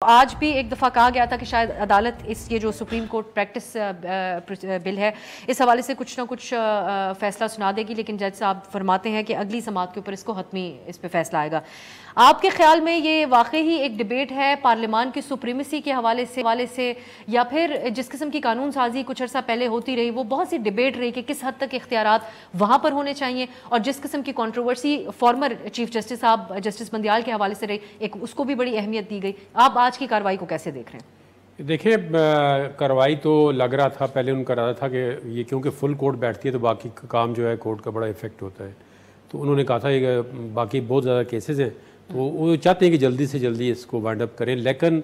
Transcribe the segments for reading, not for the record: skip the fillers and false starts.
आज भी एक दफ़ा कहा गया था कि शायद अदालत ये जो सुप्रीम कोर्ट प्रैक्टिस बिल है इस हवाले से कुछ ना कुछ फैसला सुना देगी, लेकिन जज साहब फरमाते हैं कि अगली समाअत के ऊपर इसको हतमी इस पर फैसला आएगा। आपके ख्याल में ये वाकई ही एक डिबेट है पार्लियामान की सुप्रीमेसी के हवाले से या फिर जिस किस्म की कानून साजी कुछ अर्सा पहले होती रही वो बहुत सी डिबेट रही कि किस हद तक इख्तियारात वहाँ पर होने चाहिए, और जिस किस्म की कंट्रोवर्सी फॉर्मर चीफ जस्टिस साहब जस्टिस बंदियाल के हवाले से रही एक उसको भी बड़ी अहमियत दी गई। आप आज की कार्रवाई को कैसे देख रहे हैं? देखिए, कार्रवाई तो लग रहा था, पहले उनका रहा था कि ये क्योंकि फुल कोर्ट बैठती है तो बाकी काम जो है कोर्ट का बड़ा इफेक्ट होता है, तो उन्होंने कहा था कि बाकी बहुत ज़्यादा केसेस हैं तो वो चाहते हैं कि जल्दी से जल्दी इसको वाइंड अप करें, लेकिन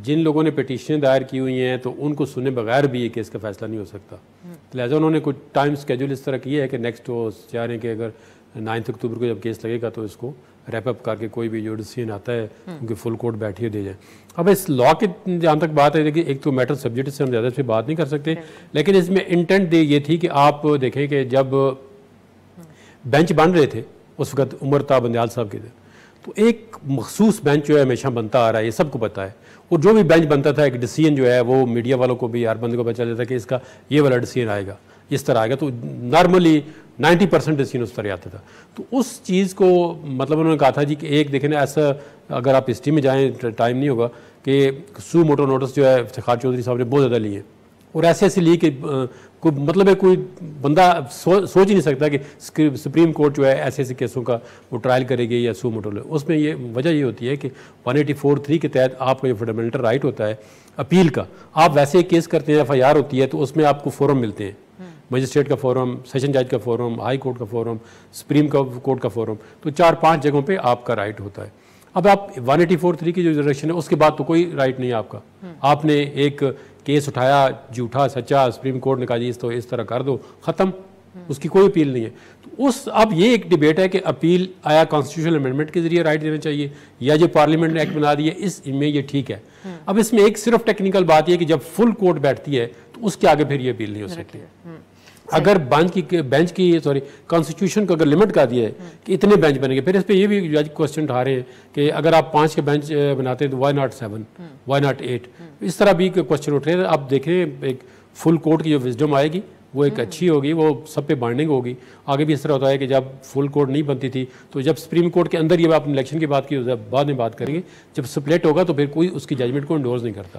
जिन लोगों ने पिटीशन दायर की हुई हैं तो उनको सुने बगैर भी ये केस का फैसला नहीं हो सकता। तो लिहाजा उन्होंने कुछ टाइम स्केड्यूल इस तरह किया है कि नेक्स्ट वो चाह रहे हैं कि अगर 9 अक्टूबर को जब केस लगेगा तो इसको रैप अप करके कोई भी जो डिसीजन आता है उनकी फुल कोर्ट बैठी हुई दे जाए। अब इस लॉ की जहाँ तक बात है कि एक तो मैटर सब्जेक्ट से हम ज़्यादा से बात नहीं कर सकते, लेकिन इसमें इंटेंट ये थी कि आप देखें कि जब बेंच बन रहे थे उस वक्त उमर था बंदियाल साहब के, तो एक मखसूस बेंच जो है हमेशा बनता आ रहा है, ये सबको पता है, और जो भी बेंच बनता था एक डिसीजन जो है वो मीडिया वालों को भी हर बंदे को पता चल जाता कि इसका ये वाला डिसीजन आएगा, इस तरह आएगा, तो नॉर्मली 90% डिसीजन उस तरह आता था। तो उस चीज़ को मतलब उन्होंने कहा था जी कि एक देखें ना, ऐसा अगर आप हिस्ट्री में जाएँ टाइम नहीं होगा कि सू मोटो नोटिस जो है इफ्तिखार चौधरी साहब ने बहुत ज़्यादा लिए और ऐसे लिए कि कोई मतलब है कोई बंदा सोच ही नहीं सकता कि सुप्रीम कोर्ट जो है ऐसे केसों का वो ट्रायल करेगी या सू मोटो। उसमें ये वजह ये होती है कि 184(3) के तहत आपका जो फंडामेंटल राइट होता है अपील का, आप वैसे केस करते हैं, FIR होती है तो उसमें आपको फोरम मिलते हैं, मजिस्ट्रेट का फोरम, सेशन जज का फोरम, हाई कोर्ट का फोरम, सुप्रीम कोर्ट का फोरम, तो 4-5 जगहों पे आपका राइट होता है। अब आप 184(3) की जो रिजर्वेशन है उसके बाद तो कोई राइट नहीं है आपका। आपने एक केस उठाया झूठा सच्चा, सुप्रीम कोर्ट ने कहा जी तो इस तरह कर दो, ख़त्म, उसकी कोई अपील नहीं है। तो उस अब ये एक डिबेट है कि अपील आया कॉन्स्टिट्यूशनल अमेंडमेंट के जरिए राइट देना चाहिए या जो पार्लियामेंट ने एक्ट बना दिया इसमें ये ठीक है। अब इसमें एक सिर्फ टेक्निकल बात यह कि जब फुल कोर्ट बैठती है तो उसके आगे फिर ये अपील नहीं हो सकती। अगर बेंच की कॉन्स्टिट्यूशन को अगर लिमिट कर दिया है कि इतने बेंच बनेंगे, फिर इस पर ये भी जज क्वेश्चन उठा रहे हैं कि अगर आप 5 के बेंच बनाते हैं तो वाई नॉट 7, वाई नॉट 8, इस तरह भी क्वेश्चन उठ रहे हैं। आप देखें एक फुल कोर्ट की जो विजडम आएगी वो एक अच्छी होगी, वो सब पे बाइंडिंग होगी। आगे भी इस तरह होता है कि जब फुल कोर्ट नहीं बनती थी तो जब सुप्रीम कोर्ट के अंदर ये आपने इलेक्शन की बात की बाद में बात करेंगे, जब स्प्लिट होगा तो फिर कोई उसकी जजमेंट को इंडोर्स नहीं करता।